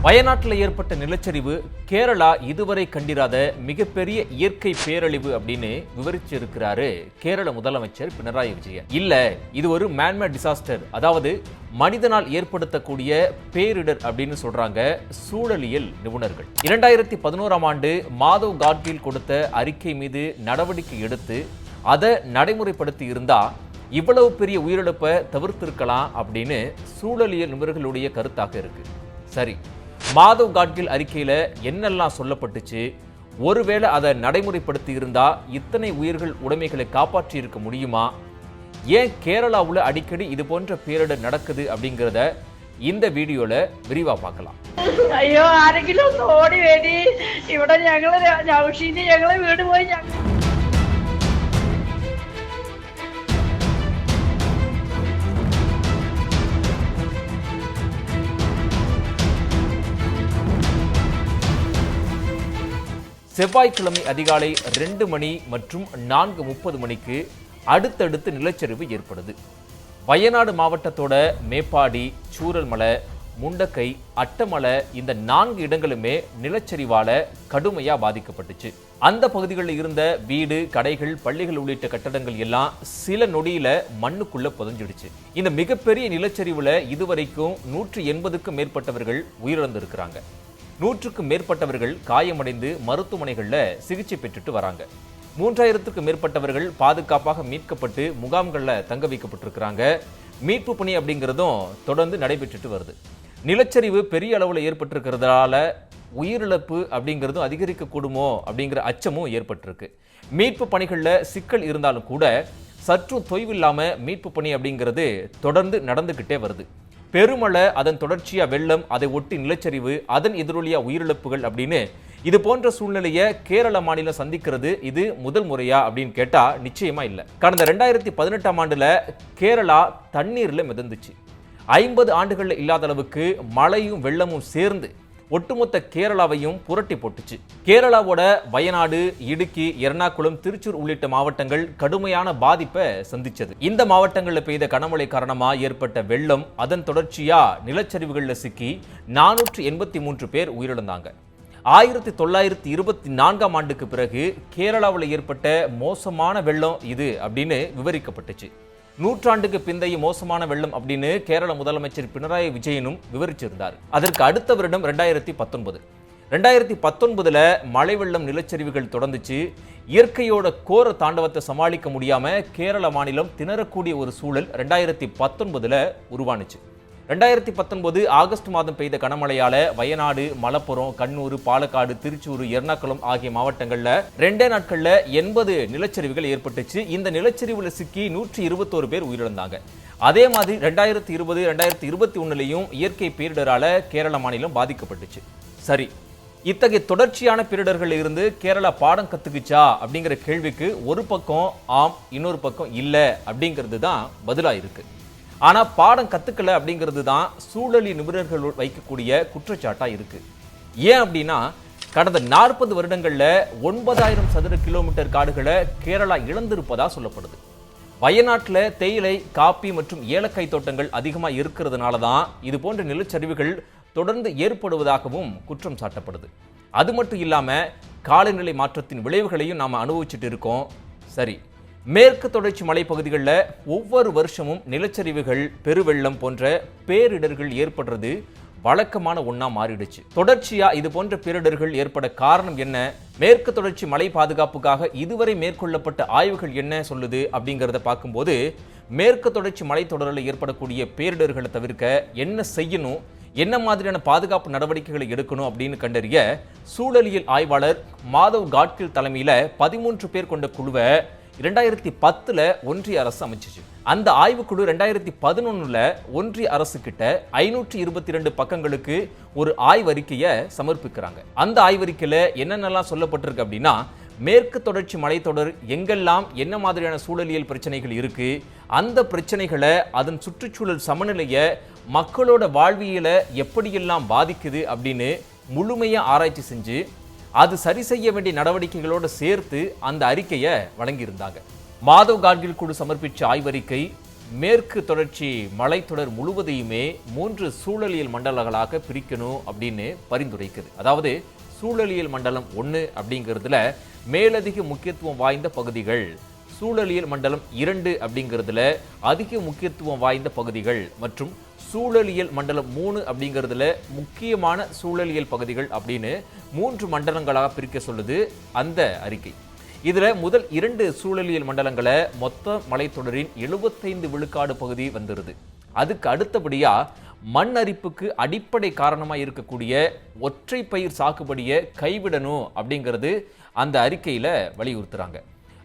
வயநாட்டில் ஏற்பட்ட நிலச்சரிவு கேரளா இதுவரை கண்டிராத மிகப்பெரிய இயற்கை பேரழிவு அப்படின்னு விவரிச்சிருக்கிறாரு கேரள முதலமைச்சர் பினராயி விஜயன். இல்ல, இது ஒரு மேன்மேட் டிசாஸ்டர், அதாவது மனிதனால் ஏற்படுத்தக்கூடிய பேரிடர் அப்படின்னு சொல்றாங்க சூழலியல் நிபுணர்கள். 2011ஆம் ஆண்டு மாதவ் காட்கில் கொடுத்த அறிக்கை மீது நடவடிக்கை எடுத்து அதை நடைமுறைப்படுத்தி இருந்தா இவ்வளவு பெரிய உயிரிழப்பை தவிர்த்திருக்கலாம் அப்படின்னு சூழலியல் நிபுணர்களுடைய கருத்தாக இருக்கு. சரி, மாதவ் காட்கில் அறிக்கையில என்னெல்லாம் சொல்லப்பட்டுச்சு, ஒருவேளை அதை நடைமுறைப்படுத்தி இருந்தா இத்தனை உயிர்கள் உடைமைகளை காப்பாற்றி இருக்க முடியுமா, ஏன் கேரளாவில் அடிக்கடி இது போன்ற பேரிடர் நடக்குது அப்படிங்கிறத இந்த வீடியோல விரிவா பார்க்கலாம். അയ്യോ ആരെങ്കിലും ഒന്ന് ഓടി വേടി, ഇവിടെ ഞങ്ങള് വീട് പോയി. செவ்வாய்க்கிழமை அதிகாலை 2 மணி மற்றும் 4:30 மணிக்கு அடுத்தடுத்து நிலச்சரிவு ஏற்படுது. வயநாடு மாவட்டத்தோட மேப்பாடி, சூரல்மலை, முண்டக்கை, அட்டமலை இந்த 4 இடங்களுமே நிலச்சரிவால கடுமையா பாதிக்கப்பட்டுச்சு. அந்த பகுதிகளில் இருந்த வீடு, கடைகள், பள்ளிகள் உள்ளிட்ட கட்டடங்கள் எல்லாம் சில நொடியில மண்ணுக்குள்ள புதைஞ்சிடுச்சு. இந்த மிகப்பெரிய நிலச்சரிவுல இதுவரைக்கும் 180க்கும் மேற்பட்டவர்கள் உயிரிழந்திருக்கிறாங்க. 100க்கும் மேற்பட்டவர்கள் காயமடைந்து மருத்துவமனைகளில் சிகிச்சை பெற்றுட்டு வராங்க. 3000க்கும் மேற்பட்டவர்கள் பாதுகாப்பாக மீட்கப்பட்டு முகாம்களில் தங்க வைக்கப்பட்டிருக்கிறாங்க. மீட்பு பணி அப்படிங்கிறதும் தொடர்ந்து நடைபெற்றுட்டு வருது. நிலச்சரிவு பெரிய அளவில் ஏற்பட்டிருக்கிறதால உயிரிழப்பு அப்படிங்கிறதும் அதிகரிக்கக்கூடுமோ அப்படிங்கிற அச்சமும் ஏற்பட்டிருக்கு. மீட்பு பணிகளில் சிக்கல் இருந்தாலும் கூட சற்றும் தொய்வில்லாம மீட்பு பணி அப்படிங்கிறது தொடர்ந்து நடந்துகிட்டே வருது. பெருமழை, அதன் தொடர்ச்சியா வெள்ளம், அதை ஒட்டி நிலச்சரிவு, அதன் எதிரொலியா உயிரிழப்புகள் அப்படின்னு இது போன்ற சூழ்நிலையை கேரள மாநிலம் சந்திக்கிறது இது முதல் முறையா அப்படின்னு கேட்டா நிச்சயமா இல்ல. கடந்த 2018ஆம் ஆண்டுல கேரளா தண்ணீர்ல மிதந்துச்சு. 50 ஆண்டுகள்ல இல்லாத அளவுக்கு மழையும் வெள்ளமும் சேர்ந்து ஒட்டுமொத்த கேரளாவையும் புரட்டி போட்டுச்சு. கேரளாவோட வயநாடு, இடுக்கி, எர்ணாகுளம், திருச்சூர் உள்ளிட்ட மாவட்டங்கள் கடுமையான பாதிப்பை சந்திச்சது. இந்த மாவட்டங்களில் பெய்த கனமழை காரணமா ஏற்பட்ட வெள்ளம், அதன் தொடர்ச்சியா நிலச்சரிவுகளில் சிக்கி 483 பேர் உயிரிழந்தாங்க. 1924ஆம் ஆண்டுக்கு பிறகு கேரளாவில் ஏற்பட்ட மோசமான வெள்ளம் இது அப்படின்னு விவரிக்கப்பட்டுச்சு. நூற்றாண்டுக்கு பிந்தைய மோசமான வெள்ளம் அப்படின்னு கேரள முதலமைச்சர் பினராயி விஜயனும் விவரிச்சிருந்தார். அதற்கு அடுத்த வருடம் 2019 மழை வெள்ளம், நிலச்சரிவுகள் தொடர்ந்துச்சு. இயற்கையோட கோர தாண்டவத்தை சமாளிக்க முடியாம கேரள மாநிலம் திணறக்கூடிய ஒரு சூழல் 2019 உருவானுச்சு. 2019 ஆகஸ்ட் மாதம் பெய்த கனமழையால வயநாடு, மலப்புரம், கண்ணூர், பாலக்காடு, திருச்சூர், எர்ணாகுளம் ஆகிய மாவட்டங்கள்ல 2 நாட்கள்ல 80 நிலச்சரிவுகள் ஏற்பட்டுச்சு. இந்த நிலச்சரிவுல சிக்கி 121 பேர் உயிரிழந்தாங்க. அதே மாதிரி 2020, 2021 இயற்கை பேரிடரால கேரள மாநிலம் பாதிக்கப்பட்டுச்சு. சரி, இத்தகைய தொடர்ச்சியான பேரிடர்கள் இருந்து கேரளா பாடம் கத்துக்குச்சா அப்படிங்கிற கேள்விக்கு ஒரு பக்கம் ஆம், இன்னொரு பக்கம் இல்ல அப்படிங்கிறது தான் பதிலா இருக்கு. ஆனா பாடம் கத்துக்கல அப்படிங்கிறது தான் சூழலி நிபுணர்கள் வைக்கக்கூடிய குற்றச்சாட்டா இருக்கு. ஏன் அப்படின்னா கடந்த 40 வருடங்கள்ல 9000 சதுர கிலோமீட்டர் காடுகளை கேரளா இழந்திருப்பதா சொல்லப்படுது. வயநாட்டில் தேயிலை, காப்பி மற்றும் ஏலக்காய் தோட்டங்கள் அதிகமா இருக்கிறதுனால தான் இது போன்ற நிலச்சரிவுகள் தொடர்ந்து ஏற்படுவதாகவும் குற்றம் சாட்டப்படுது. அது மட்டும் இல்லாம காலநிலை மாற்றத்தின் விளைவுகளையும் நாம அனுபவிச்சுட்டு இருக்கோம். சரி, மேற்கு தொடர்ச்சி மலைப்பகுதிகளில் ஒவ்வொரு வருஷமும் நிலச்சரிவுகள், பெருவெள்ளம் போன்ற பேரிடர்கள் ஏற்படுறது வழக்கமான ஒண்ணா மாறிடுச்சு. தொடர்ச்சியா இது போன்ற பேரிடர்கள் ஏற்பட காரணம் என்ன, மேற்கு தொடர்ச்சி மலை பாதுகாப்புக்காக இதுவரை மேற்கொள்ளப்பட்ட ஆய்வுகள் என்ன சொல்லுது அப்படிங்கிறத பார்க்கும்போது மேற்கு தொடர்ச்சி மலைத்தொடரில் ஏற்படக்கூடிய பேரிடர்களை தவிர்க்க என்ன செய்யணும், என்ன மாதிரியான பாதுகாப்பு நடவடிக்கைகளை எடுக்கணும் அப்படின்னு கண்டறிய சூழலியல் ஆய்வாளர் மாதவ் காட்கில் தலைமையில 13 பேர் கொண்ட குழுவை 2010 ஒன்றிய அரசு அமைச்சிச்சு. அந்த ஆய்வுக்குழு 2011 ஒன்றிய அரசு கிட்ட 522 பக்கங்களுக்கு ஒரு ஆய்வறிக்கையை சமர்ப்பிக்கிறாங்க. அந்த ஆய்வறிக்கையில என்னென்னலாம் சொல்லப்பட்டிருக்கு அப்படின்னா, மேற்கு தொடர்ச்சி மலைத்தொடர் எங்கெல்லாம் என்ன மாதிரியான சூழலியல் பிரச்சனைகள் இருக்கு, அந்த பிரச்சனைகளை, அதன் சுற்றுச்சூழல் சமநிலையை, மக்களோட வாழ்வியலை எப்படியெல்லாம் பாதிக்குது அப்படின்னு முழுமையா ஆராய்ச்சி செஞ்சு அது சரி செய்ய வேண்டிய நடவடிக்கைகளோடு சேர்த்து அந்த அறிக்கையை வழங்கியிருந்தாங்க. மாதவ் காட்கில் குழு சமர்ப்பிச்ச ஆய்வறிக்கை மேற்கு தொடர்ச்சி மலைத்தொடர் முழுவதையுமே 3 சூழலியல் மண்டலங்களாக பிரிக்கணும் அப்படின்னு பரிந்துரைக்குது. அதாவது சூழலியல் மண்டலம் 1 அப்படிங்கிறதுல மேலதிக முக்கியத்துவம் வாய்ந்த பகுதிகள், சூழலியல் மண்டலம் 2 அப்படிங்கிறதுல அதிக முக்கியத்துவம் வாய்ந்த பகுதிகள் மற்றும் சூழலியல் மண்டலம் 3 அப்படிங்கிறதுல முக்கியமான சூழலியல் பகுதிகள் அப்படின்னு 3 மண்டலங்களாக பிரிக்க சொல்லுது அந்த அறிக்கை. இதுல முதல் 2 சூழலியல் மண்டலங்களை மொத்த மலைத்தொடரின் 75 விழுக்காடு பகுதி வந்துருது. அதுக்கு அடுத்தபடியா மண் அரிப்புக்கு அடிப்படை காரணமாக இருக்கக்கூடிய ஒற்றை பயிர் சாகுபடியை கைவிடணும் அப்படிங்கிறது அந்த அறிக்கையில வலியுறுத்துறாங்க.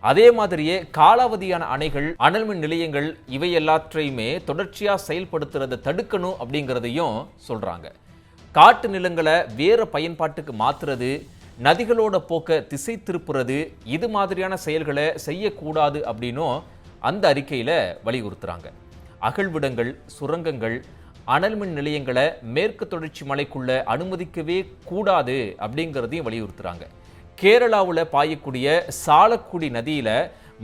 அதே மாதிரியே காலாவதியான அணைகள், அனல் மின் நிலையங்கள் இவை எல்லாற்றையுமே தொடர்ச்சியா செயல்படுத்துறதை தடுக்கணும் அப்படிங்கிறதையும் சொல்றாங்க. காட்டு நிலங்களை வேற பயன்பாட்டுக்கு மாத்துறது, நதிகளோட போக்க திசை திருப்புறது, இது மாதிரியான செயல்களை செய்யக்கூடாது அப்படின்னும் அந்த அறிக்கையில வலியுறுத்துறாங்க. அகழ்விடங்கள், சுரங்கங்கள், அனல் மின் நிலையங்களை மேற்கு தொடர்ச்சி மலைக்குள்ள அனுமதிக்கவே கூடாது அப்படிங்கிறதையும் வலியுறுத்துறாங்க. கேரளாவில் பாயக்கூடிய சாலக்குடி நதியில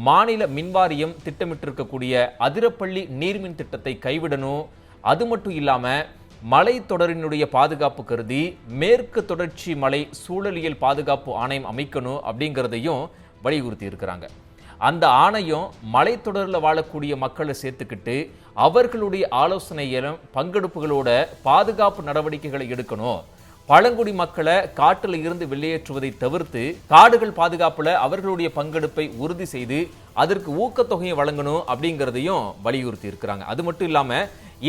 மாநில மின்வாரியம் திட்டமிட்டிருக்கக்கூடிய அதிரப்பள்ளி நீர்மின் திட்டத்தை கைவிடணும். அது மட்டும் இல்லாம மலைத்தொடரினுடைய பாதுகாப்பு கருதி மேற்கு தொடர்ச்சி மலை சூழலியல் பாதுகாப்பு ஆணையம் அமைக்கணும் அப்படிங்கிறதையும் வலியுறுத்தி இருக்கிறாங்க. அந்த ஆணையம் மலைத்தொடரில் வாழக்கூடிய மக்களை சேர்த்துக்கிட்டு அவர்களுடைய ஆலோசனையிலும் பங்கெடுப்புகளோட பாதுகாப்பு நடவடிக்கைகளை எடுக்கணும். பழங்குடி மக்களை காட்டில் இருந்து வெளியேற்றுவதை தவிர்த்து காடுகள் பாதுகாப்புல அவர்களுடைய பங்கெடுப்பை உறுதி செய்து அதற்கு ஊக்கத்தொகையை வழங்கணும் அப்படிங்கிறதையும் வலியுறுத்தி இருக்கிறாங்க. அது மட்டும் இல்லாம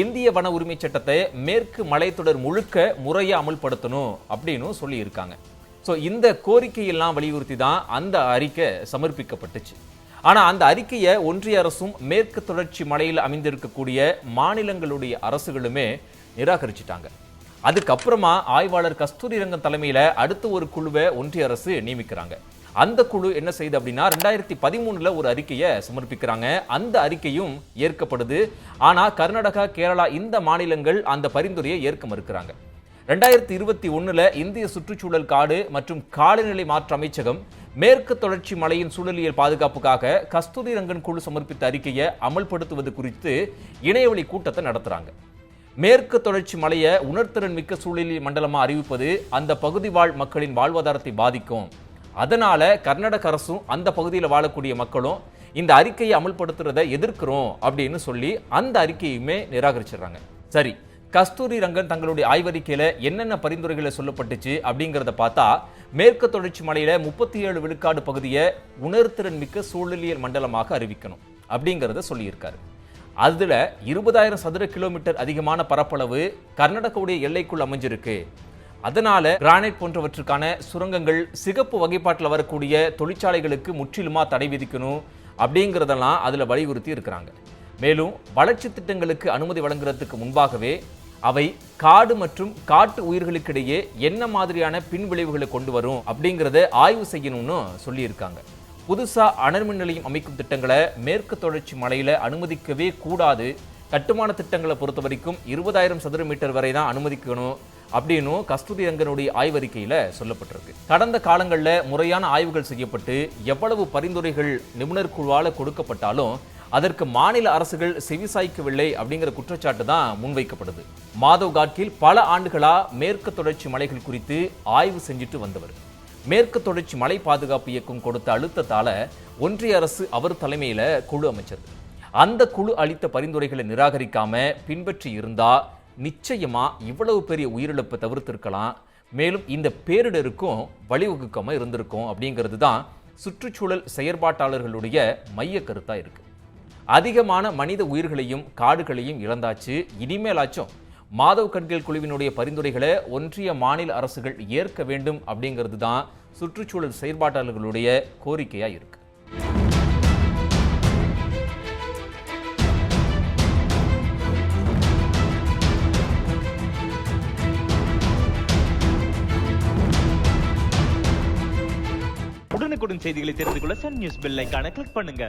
இந்திய வன உரிமை சட்டத்தை மேற்கு மலைத்தொடர் முழுக்க முறையை அமல்படுத்தணும் அப்படின்னு சொல்லி இருக்காங்க. ஸோ இந்த கோரிக்கையெல்லாம் வலியுறுத்தி தான் அந்த அறிக்கை சமர்ப்பிக்கப்பட்டுச்சு. ஆனா அந்த அறிக்கையை ஒன்றிய அரசும் மேற்கு தொடர்ச்சி மலையில் அமைந்திருக்கக்கூடிய மாநிலங்களுடைய அரசுகளுமே நிராகரிச்சிட்டாங்க. அதுக்கப்புறமா ஆய்வாளர் கஸ்தூரிரங்கன் தலைமையில அடுத்த ஒரு குழுவை ஒன்றிய அரசு நியமிக்கிறாங்க. அந்த குழு என்ன செய்யுது அப்படின்னா 2013 ஒரு அறிக்கையை சமர்ப்பிக்கிறாங்க. அந்த அறிக்கையும் ஏற்கப்படுது. ஆனா கர்நாடகா, கேரளா இந்த மாநிலங்கள் அந்த பரிந்துரையை ஏற்க மறுக்கிறாங்க. 2021 இந்திய சுற்றுச்சூழல், காடு மற்றும் காலநிலை மாற்ற அமைச்சகம் மேற்கு தொடர்ச்சி மலையின் சூழலியல் பாதுகாப்புக்காக கஸ்தூரிரங்கன் குழு சமர்ப்பித்த அறிக்கையை அமல்படுத்துவது குறித்து இணையவழி கூட்டத்தை நடத்துறாங்க. மேற்கு தொடர்ச்சி மலையை உணர்திறன் மிக்க சூழலியல் மண்டலமா அறிவிப்பது அந்த பகுதி வாழ் மக்களின் வாழ்வாதாரத்தை பாதிக்கும். அதனால கர்நாடக அரசும் அந்த பகுதியில் வாழக்கூடிய மக்களும் இந்த அறிக்கையை அமல்படுத்துறதை எதிர்க்கிறோம் அப்படின்னு சொல்லி அந்த அறிக்கையுமே நிராகரிச்சிடுறாங்க. சரி, கஸ்தூரிரங்கன் தங்களுடைய ஆய்வறிக்கையில என்னென்ன பரிந்துரைகளை சொல்லப்பட்டுச்சு அப்படிங்கிறத பார்த்தா மேற்கு தொடர்ச்சி மலையில 37 விழுக்காடு பகுதியை உணர்திறன் மிக்க சூழலியல் மண்டலமாக அறிவிக்கணும் அப்படிங்கிறத சொல்லியிருக்காரு. அதுல 20,000 சதுர கிலோமீட்டர் அதிகமான பரப்பளவு கர்நாடகாவுடைய எல்லைக்குள் அமைஞ்சிருக்கு. அதனால கிரானைட் போன்றவற்றுக்கான சுரங்கங்கள், சிகப்பு வகைப்பாட்டில் வரக்கூடிய தொழிற்சாலைகளுக்கு முற்றிலுமா தடை விதிக்கணும் அப்படிங்கிறதெல்லாம் அதுல வலியுறுத்தி இருக்கிறாங்க. மேலும் வளர்ச்சி திட்டங்களுக்கு அனுமதி வழங்குறதுக்கு முன்பாகவே அவை காடு மற்றும் காட்டு உயிர்களுக்கிடையே என்ன மாதிரியான பின்விளைவுகளை கொண்டு வரும் அப்படிங்கிறத ஆய்வு செய்யணும்னு சொல்லியிருக்காங்க. புதுசா அனல்மின் நிலையம் அமைக்கும் திட்டங்களை மேற்கு தொடர்ச்சி மலையில அனுமதிக்கவே கூடாது. கட்டுமான திட்டங்களை பொறுத்த வரைக்கும் 20,000 சதுர மீட்டர் வரை தான் அனுமதிக்கணும் அப்படின்னு கஸ்தூரிரங்கனுடைய ஆய்வறிக்கையில சொல்லப்பட்டிருக்கு. கடந்த காலங்களில் முறையான ஆய்வுகள் செய்யப்பட்டு எவ்வளவு பரிந்துரைகள் நிபுணர் குழுவால கொடுக்கப்பட்டாலும் அதற்கு மாநில அரசுகள் செவிசாய்க்கவில்லை அப்படிங்கிற குற்றச்சாட்டு தான் முன்வைக்கப்படுது. மாதவ் காட்கில் பல ஆண்டுகளா மேற்கு தொடர்ச்சி மலைகள் குறித்து ஆய்வு செஞ்சுட்டு வந்தவர். மேற்கு தொடர்ச்சி மலை பாதுகாப்பு இயக்கம் கொடுத்த அழுத்தத்தால ஒன்றிய அரசு அவர் தலைமையில குழு அமைச்சது. அந்த குழு அளித்த பரிந்துரைகளை நிராகரிக்காம பின்பற்றி இருந்தா நிச்சயமா இவ்வளவு பெரிய உயிரிழப்பு தவிர்த்திருக்கலாம். மேலும் இந்த பேரிடருக்கும் வழிவகுக்காம இருந்திருக்கும் அப்படிங்கிறது தான் சுற்றுச்சூழல் செயற்பாட்டாளர்களுடைய மைய கருத்தா இருக்கு. அதிகமான மனித உயிர்களையும் காடுகளையும் இழந்தாச்சு. இனிமேலாச்சும் மாதவ் கட்கில் குழுவினுடைய பரிந்துரைகளை ஒன்றிய மாநில அரசுகள் ஏற்க வேண்டும் அப்படிங்கிறது தான் சுற்றுச்சூழல் செயற்பாட்டாளர்களுடைய கோரிக்கையா இருக்கு. உடனுக்குடன் செய்திகளை தெரிந்து கொள்ள சன் நியூஸ் பெல் ஐகானை கிளிக் பண்ணுங்க.